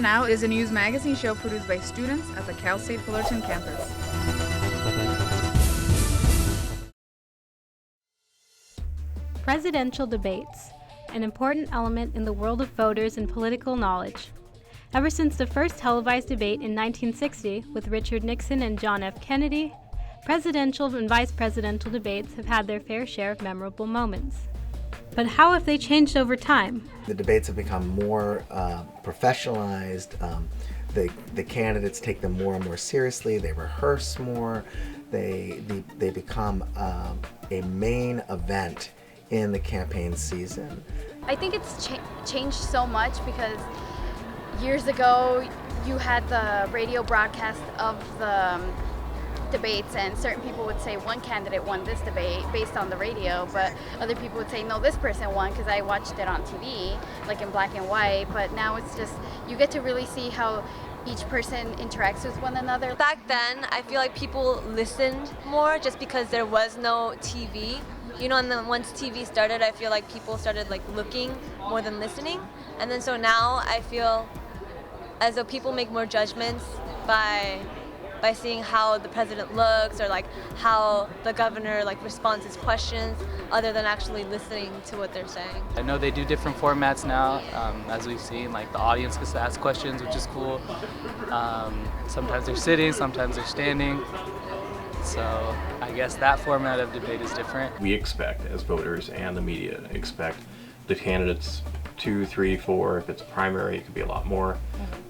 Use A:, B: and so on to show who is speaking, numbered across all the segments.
A: Now is a news magazine show produced by students at the Cal State Fullerton campus.
B: Presidential debates, an important element in the world of voters and political knowledge. Ever since the first televised debate in 1960 with Richard Nixon and John F. Kennedy, presidential and vice presidential debates have had their fair share of memorable moments. But how have they changed over time?
C: The debates have become more professionalized. The candidates take them more and more seriously. They rehearse more. They become a main event in the campaign season.
D: I think it's changed so much because years ago you had the radio broadcast of the debates, and certain people would say one candidate won this debate based on the radio, but other people would say no, this person won because I watched it on TV, like in black and white. But now it's just, you get to really see how each person interacts with one another.
E: Back then, I feel like people listened more just because there was no TV. You know, and then once TV started, I feel like people started like looking more than listening. And then so now I feel as though people make more judgments by seeing how the president looks or like how the governor like responds to questions other than actually listening to what they're saying.
F: I know they do different formats now, as we've seen, like the audience gets to ask questions, which is cool. Sometimes they're sitting, sometimes they're standing. So I guess that format of debate is different.
G: We expect, as voters and the media, expect the candidates 2, 3, 4, if it's a primary, it could be a lot more.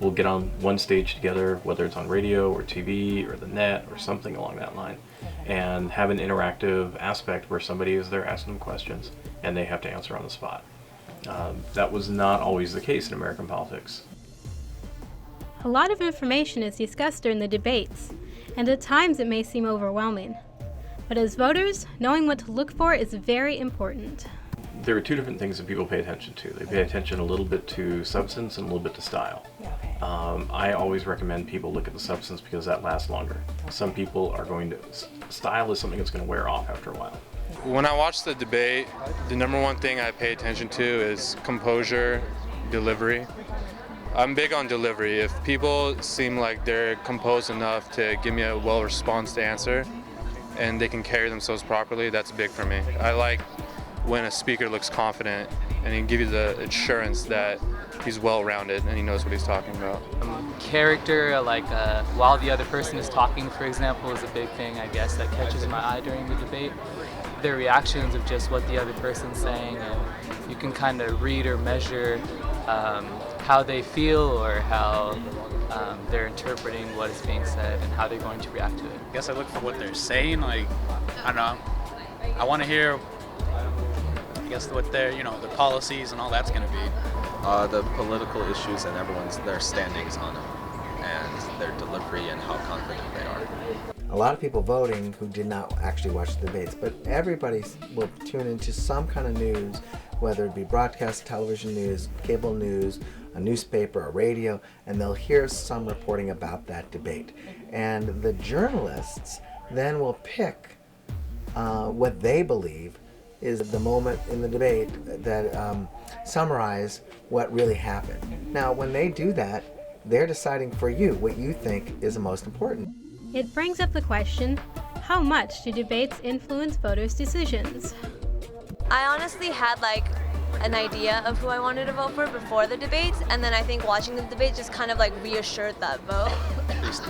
G: We'll get on one stage together, whether it's on radio or TV or the net or something along that line, and have an interactive aspect where somebody is there asking them questions and they have to answer on the spot. That was not always the case in American politics.
B: A lot of information is discussed during the debates, and at times it may seem overwhelming. But as voters, knowing what to look for is very important.
G: There are two different things that people pay attention to. They pay attention a little bit to substance and a little bit to style. I always recommend people look at the substance because that lasts longer. Some people are going to, style is something that's going to wear off after a while.
H: When I watch the debate, the number one thing I pay attention to is composure, delivery. I'm big on delivery. If people seem like they're composed enough to give me a well-responsed answer and they can carry themselves properly, that's big for me. I like when a speaker looks confident and he can give you the assurance that he's well-rounded and he knows what he's talking about.
F: Character, like while the other person is talking, for example, is a big thing, I guess, that catches my eye during the debate. Their reactions of just what the other person's saying, and you can kind of read or measure how they feel or how they're interpreting what is being said and how they're going to react to it.
I: I guess I look for what they're saying, like, I don't know, I want to hear, I guess, what their, the policies and all that's going to be.
J: The political issues and their standings on them, and their delivery and how confident they are.
C: A lot of people voting who did not actually watch the debates, but everybody will tune into some kind of news, whether it be broadcast television news, cable news, a newspaper, a radio, and they'll hear some reporting about that debate. And the journalists then will pick what they believe is the moment in the debate that summarize what really happened. Now, when they do that, they're deciding for you what you think is the most important.
B: It brings up the question, how much do debates influence voters' decisions?
E: I honestly had like an idea of who I wanted to vote for before the debates, and then I think watching the debate just kind of like reassured that vote.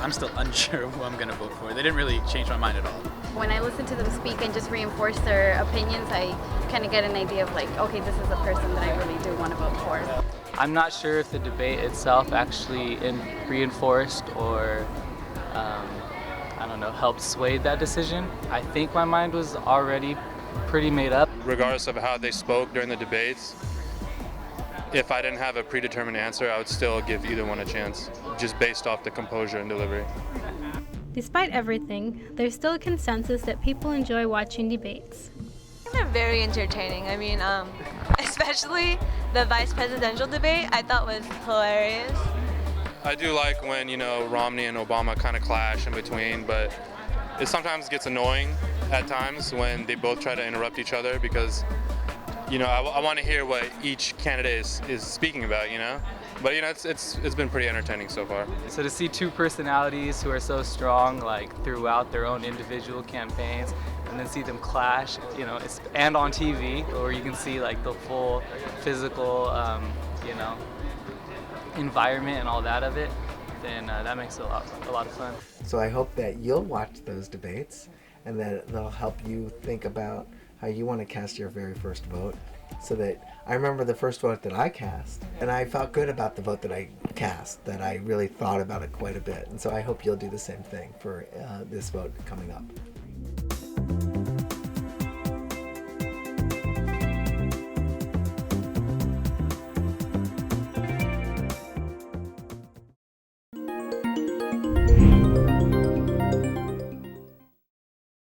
I: I'm still unsure who I'm going to vote for. They didn't really change my mind at all.
D: When I listen to them speak and just reinforce their opinions, I kind of get an idea of like, okay, this is a person that I really do want to vote for.
F: I'm not sure if the debate itself actually reinforced or helped sway that decision. I think my mind was already pretty made up.
H: Regardless of how they spoke during the debates, if I didn't have a predetermined answer, I would still give either one a chance, just based off the composure and delivery.
B: Despite everything, there's still a consensus that people enjoy watching debates.
E: They're very entertaining. I mean, especially the vice presidential debate, I thought was hilarious.
H: I do like when, Romney and Obama kind of clash in between, but it sometimes gets annoying at times when they both try to interrupt each other because, I want to hear what each candidate is speaking about, But you know, it's been pretty entertaining so far.
F: So to see two personalities who are so strong, like throughout their own individual campaigns, and then see them clash, you know, and on TV, where you can see like the full physical, you know, environment and all that of it, then that makes it a lot of fun.
C: So I hope that you'll watch those debates, and that they'll help you think about how you want to cast your very first vote. So that I remember the first vote that I cast, and I felt good about the vote that I cast, that I really thought about it quite a bit. And so I hope you'll do the same thing for this vote coming up.